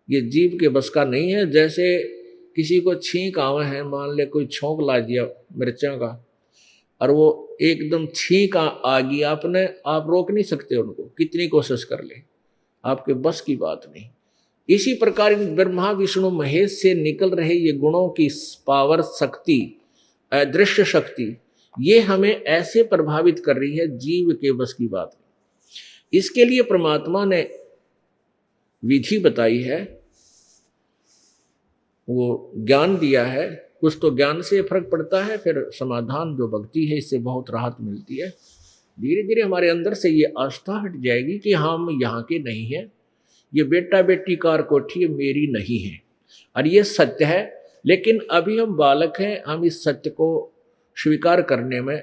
ये जीव के बस का नहीं है। जैसे किसी को छींक आवे है, मान ले कोई छोंक ला दिया मिर्चा का, और वो एकदम छींक आ गई, आपने आप रोक नहीं सकते उनको, कितनी कोशिश कर ले, आपके बस की बात नहीं। इसी प्रकार ब्रह्मा विष्णु महेश से निकल रहे ये गुणों की पावर, शक्ति, अदृश्य शक्ति, ये हमें ऐसे प्रभावित कर रही है, जीव के बस की बात नहीं। इसके लिए परमात्मा ने विधि बताई है, वो ज्ञान दिया है। कुछ तो ज्ञान से फर्क पड़ता है, फिर समाधान जो भक्ति है इससे बहुत राहत मिलती है। धीरे धीरे हमारे अंदर से ये आस्था हट जाएगी कि हम यहाँ के नहीं हैं, ये बेटा बेटी कार कोठी ये मेरी नहीं है, और ये सत्य है। लेकिन अभी हम बालक हैं, हम इस सत्य को स्वीकार करने में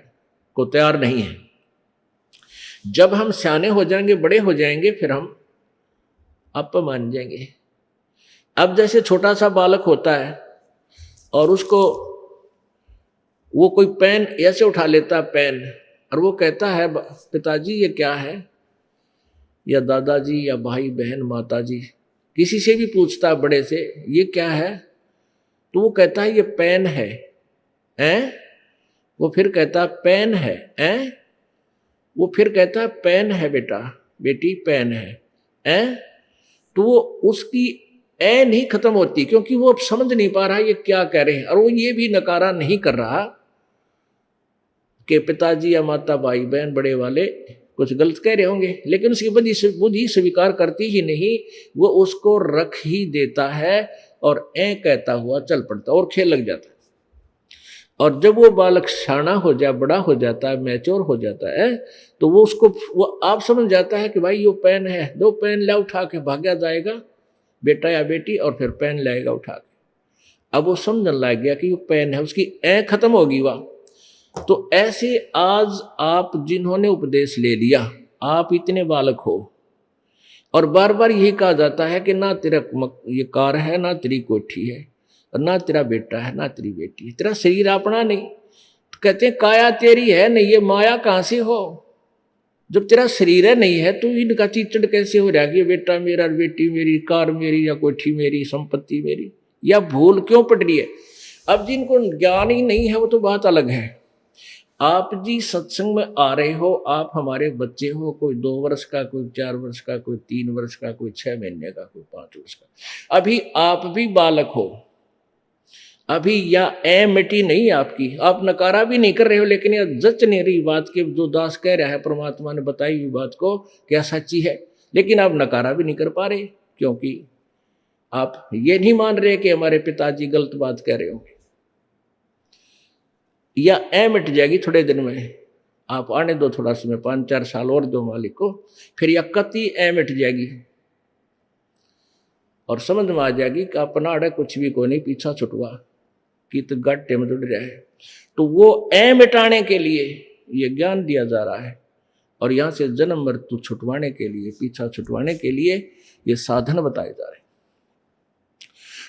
को तैयार नहीं हैं। जब हम सियाने हो जाएंगे, बड़े हो जाएंगे, फिर हम आप मान जाएंगे। अब जैसे छोटा सा बालक होता है और उसको वो कोई पेन ऐसे उठा लेता है पेन, और वो कहता है पिताजी ये क्या है, या दादाजी या भाई बहन माताजी, किसी से भी पूछता है बड़े से ये क्या है, तो वो कहता है ये पेन है। हैं? वो फिर कहता है पेन है। हैं? वो फिर कहता है पेन है बेटा बेटी पेन है। हैं? तो वो उसकी ए नहीं खत्म होती, क्योंकि वो अब समझ नहीं पा रहा ये क्या कह रहे हैं, और वो ये भी नकारा नहीं कर रहा कि पिताजी या माता भाई बहन बड़े वाले कुछ गलत कह रहे होंगे, लेकिन उसकी बुद्धि स्वीकार करती ही नहीं, वो उसको रख ही देता है और ए कहता हुआ चल पड़ता और खेल लग जाता है। और जब वो बालक शाना हो जाए, बड़ा हो जाता है, मैच्योर हो जाता है, तो वो उसको वो आप समझ जाता है कि भाई ये पेन है, दो पेन ला उठा के भागा जाएगा बेटा या बेटी, और फिर पेन लाएगा उठा के। अब वो समझने लग गया कि ये पेन है, उसकी ए खत्म होगी वह। तो ऐसे आज आप जिन्होंने उपदेश ले लिया, आप इतने बालक हो, और बार बार यही कहा जाता है कि ना तेरा ये कार है, ना तेरी कोठी है, और ना तेरा बेटा है, ना तेरी बेटी है, तेरा शरीर अपना नहीं। तो कहते हैं काया तेरी है नहीं, ये माया कहां से हो? जब तेरा शरीर है नहीं है तो इनका चीचड़ कैसे हो रहा है कि बेटा मेरा, बेटी मेरी, कार मेरी, या कोठी मेरी, संपत्ति मेरी, या भूल क्यों पड़ रही है? अब जिनको ज्ञान ही नहीं है वो तो बात अलग है। आप जी सत्संग में आ रहे हो, आप हमारे बच्चे हो, कोई 2 वर्ष का, कोई 4 वर्ष का, कोई 3 वर्ष का, कोई 6 महीने का, कोई 5 वर्ष का, अभी आप भी बालक हो। अभी या ए मिट्टी नहीं आपकी, आप नकारा भी नहीं कर रहे हो, लेकिन यह जच नहीं रही बात के जो दास कह रहा है, परमात्मा ने बताई हुई बात को क्या सच्ची है, लेकिन आप नकारा भी नहीं कर पा रहे, क्योंकि आप ये नहीं मान रहे कि हमारे पिताजी गलत बात कह रहे होंगे। या ए मिट जाएगी थोड़े दिन में, आप आने दो थोड़ा समय, 5-4 साल और दो मालिक को, फिर या कति ए मिट जाएगी और समझ में आ जाएगी कि अपना अड़े कुछ भी को नहीं, पीछा छुटवा कि तो गट्टे में जुड़ रहा है। तो वो ए मिटाने के लिए ये ज्ञान दिया जा रहा है, और यहाँ से जन्म मृत्यु छुटवाने के लिए, पीछा छुटवाने के लिए ये साधन बताए जा रहे हैं।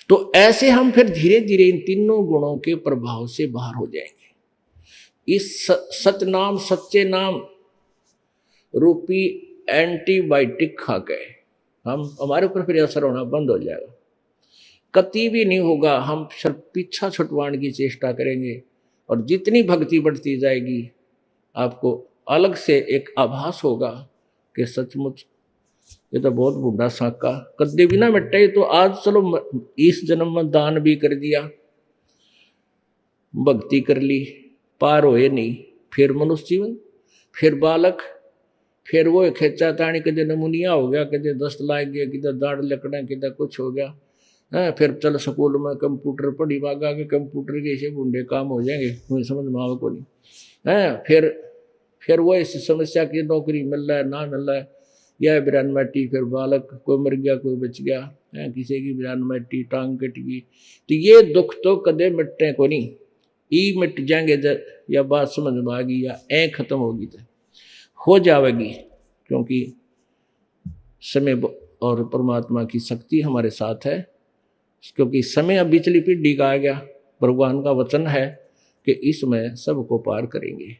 तो ऐसे हम फिर धीरे धीरे इन तीनों गुणों के प्रभाव से बाहर हो जाएंगे। इस सतनाम, सच्चे नाम रूपी एंटीबायोटिक खा गए हम, हमारे ऊपर फिर असर होना बंद हो जाएगा, कति भी नहीं होगा। हम सिर्फ पीछा छुटवाने की चेष्टा करेंगे, और जितनी भक्ति बढ़ती जाएगी आपको अलग से एक आभास होगा कि सचमुच ये तो बहुत बूढ़ा साका कद्दे भी ना मिटे। तो आज चलो इस जन्म में दान भी कर दिया, भक्ति कर ली, पार होए नहीं, फिर मनुष्य जीवन, फिर बालक, फिर वो खेचा ताणी, कदे नमूनिया हो गया, कदे दस्त लाग गया, किधर दाढ़ लकड़ा, किधर कुछ हो गया है। फिर चल स्कूल में कंप्यूटर पढ़ी, भागा के कंप्यूटर के ऐसे बूढ़े काम हो जाएंगे, मुझे समझ में आवे को नहीं है। फिर वो इस समस्या की नौकरी मिल रहा है ना मिल रहा है, यह बिरान मैटी, फिर बालक कोई मर गया कोई बच गया है, किसी की बिरान मैटी, टांग कट गई। तो ये दुख तो कदे मिटते को नहीं, ई मिट जाएंगे जब या बात समझ में आ गई, या ए खत्म होगी तो हो जाएगी, क्योंकि समय और परमात्मा की शक्ति हमारे साथ है। क्योंकि समय अब बिचली पीढ़ी का आ गया, भगवान का वचन है कि इसमें सबको पार करेंगे।